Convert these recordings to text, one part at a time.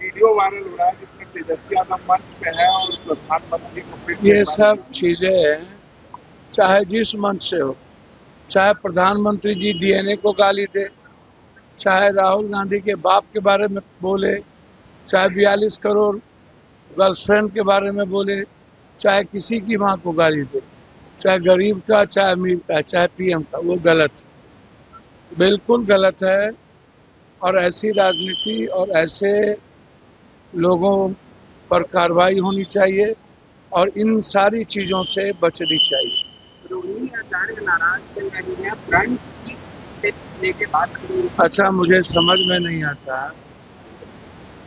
Video viral हो रहा है जिसमें तेजस्वी यादव मंच पे है और प्रधानमंत्री को फिर ये सब चीजें चाहे जिस मंच से हो, चाहे प्रधानमंत्री जी डीएनए को गाली दे, चाहे राहुल गांधी के बाप के बारे में बोले, चाहे 42 करोड़ गर्लफ्रेंड के बारे में बोले, चाहे किसी की माँ को गाली दे, चाहे गरीब का, चाहे अमीर का, चाहे पीएम का, वो गलत है, बिल्कुल गलत है। और ऐसी राजनीति और ऐसे लोगों पर कार्रवाई होनी चाहिए और इन सारी चीजों से बचनी चाहिए। रोहिणी आचार्य नाराज चल रही है, फ्रंट सीट लेके बात करेंगे। अच्छा, मुझे समझ में नहीं आता,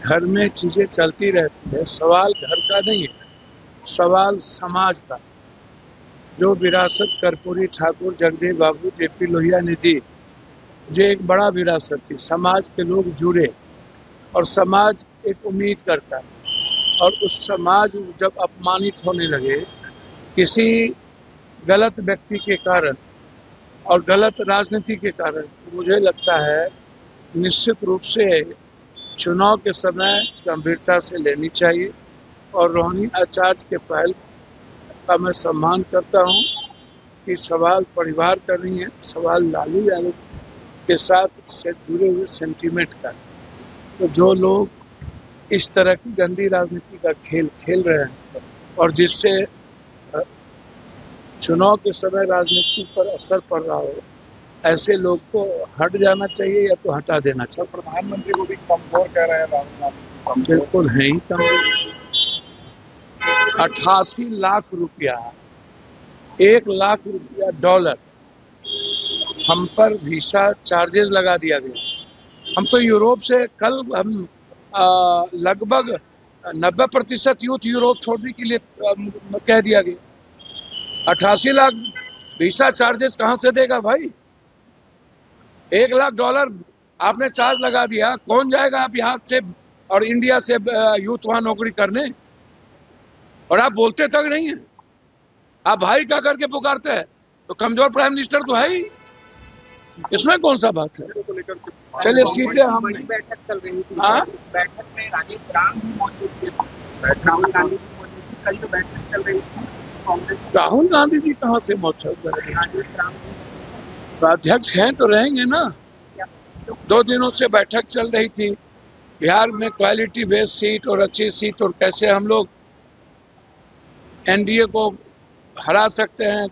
घर में चीजें चलती रहती है, सवाल घर का नहीं है, सवाल समाज का। जो विरासत कर्पूरी ठाकुर, जगदीश बाबू, जेपी लोहिया ने दी, ये एक बड़ा विरासत थी। समाज के लोग जुड़े और समाज एक उम्मीद करता है, और उस समाज जब अपमानित होने लगे किसी गलत व्यक्ति के कारण और गलत राजनीति के कारण, तो मुझे लगता है निश्चित रूप से चुनाव के समय गंभीरता से लेनी चाहिए। और रोहिणी आचार्य के पहल का मैं सम्मान करता हूं कि सवाल परिवार का नहीं है, सवाल लालू यादव के साथ से जुड़े हुए सेंटीमेंट का। तो जो लोग इस तरह की गंदी राजनीति का खेल खेल रहे हैं और जिससे चुनाव के समय राजनीति पर असर पड़ रहा हो, ऐसे लोग को हट जाना चाहिए या तो हटा देना चाहिए। प्रधानमंत्री को भी कमजोर कह रहे हैं राहुल गांधी। बिल्कुल है ही कमजोर। 88 लाख रुपया, 1 लाख रुपया डॉलर हम पर वीसा चार्जेस लगा दिया गया। हम तो यूरोप से कल हम लगभग 90% यूथ यूरोप छोड़ने के लिए कह दिया गया। 88 लाख वीसा चार्जेस कहां से देगा भाई? 1 लाख डॉलर आपने चार्ज लगा दिया, कौन जाएगा आप यहाँ से और इंडिया से यूथ वहां नौकरी करने? और आप बोलते तक नहीं है, आप भाई का करके पुकारते हैं। तो कमजोर प्राइम मिनिस्टर तो है ही, इसमें कौन सा बात है? चलिए सीधे हम बैठक चल रही थी। हाँ? बैठक में राजेश राम भी मौजूद थे, राहुल गांधी भी मौजूद थे। कल जो बैठक चल रही थी कांग्रेस, राहुल गांधी जी कहाँ से मौजूद है? राजेश राम अध्यक्ष हैं तो रहेंगे ना। 2 दिनों से बैठक चल रही थी बिहार में, क्वालिटी बेस्ड सीट और अच्छी सीट, और कैसे हम लोग एनडीए को हरा सकते हैं,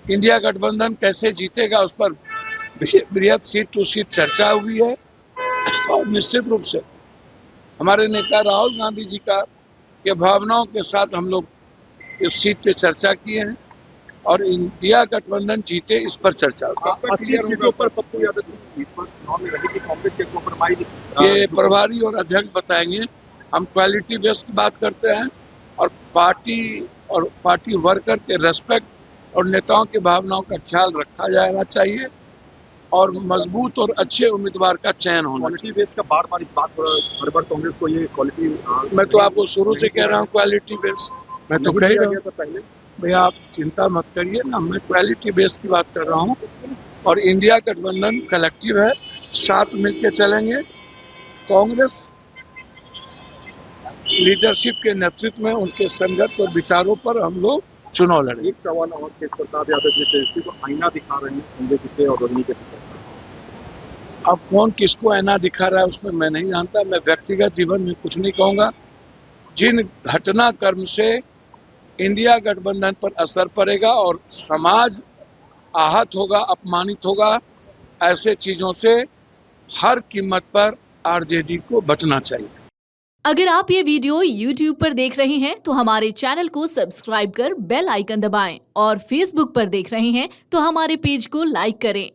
इंडिया गठबंधन कैसे जीतेगा, उस पर बृहद सीट टू सीट चर्चा हुई है। और निश्चित रूप से हमारे नेता राहुल गांधी जी का के भावनाओं के साथ हम लोग इस सीट पे चर्चा किए हैं और इंडिया गठबंधन जीते इस पर चर्चा हुई। 80 सीटों पर पप्पू यादव की चुनाव में रही थी, कांग्रेस के कॉम्प्रोमाइज ये प्रभारी और अध्यक्ष बताएंगे। हम क्वालिटी बेस्ड की बात करते हैं और पार्टी वर्कर के रेस्पेक्ट और नेताओं की भावनाओं का ख्याल रखा जाना चाहिए और मजबूत और अच्छे उम्मीदवार का चयन होना। क्वालिटी बेस का बार बार इस बात पर हर बार कांग्रेस को ये क्वालिटी, मैं तो आपको शुरू से कह रहा हूँ क्वालिटी बेस्ड, मैं तो कह रहा हूँ पहले। भैया आप चिंता मत करिए ना, मैं क्वालिटी बेस्ड की बात कर रहा हूँ। और इंडिया गठबंधन कलेक्टिव है, साथ मिलकर चलेंगे। कांग्रेस लीडरशिप के नेतृत्व में उनके संघर्ष और विचारों पर हम लोग चुनाव लड़ेंगे। एक सवाल और, तेज प्रताप यादव जी तेजस्वी को आईना दिखा रहे हैं संजय जी से और रोहिणी के पीछे। अब कौन किसको आईना दिखा रहा है उसमें मैं नहीं जानता, मैं व्यक्तिगत जीवन में कुछ नहीं कहूंगा। जिन घटनाक्रम से इंडिया गठबंधन पर असर पड़ेगा और समाज आहत होगा, अपमानित होगा, ऐसे चीजों से हर कीमत पर आरजेडी को बचना चाहिए। अगर आप ये वीडियो YouTube पर देख रहे हैं तो हमारे चैनल को सब्सक्राइब कर बेल आइकन दबाएं और Facebook पर देख रहे हैं तो हमारे पेज को लाइक करें।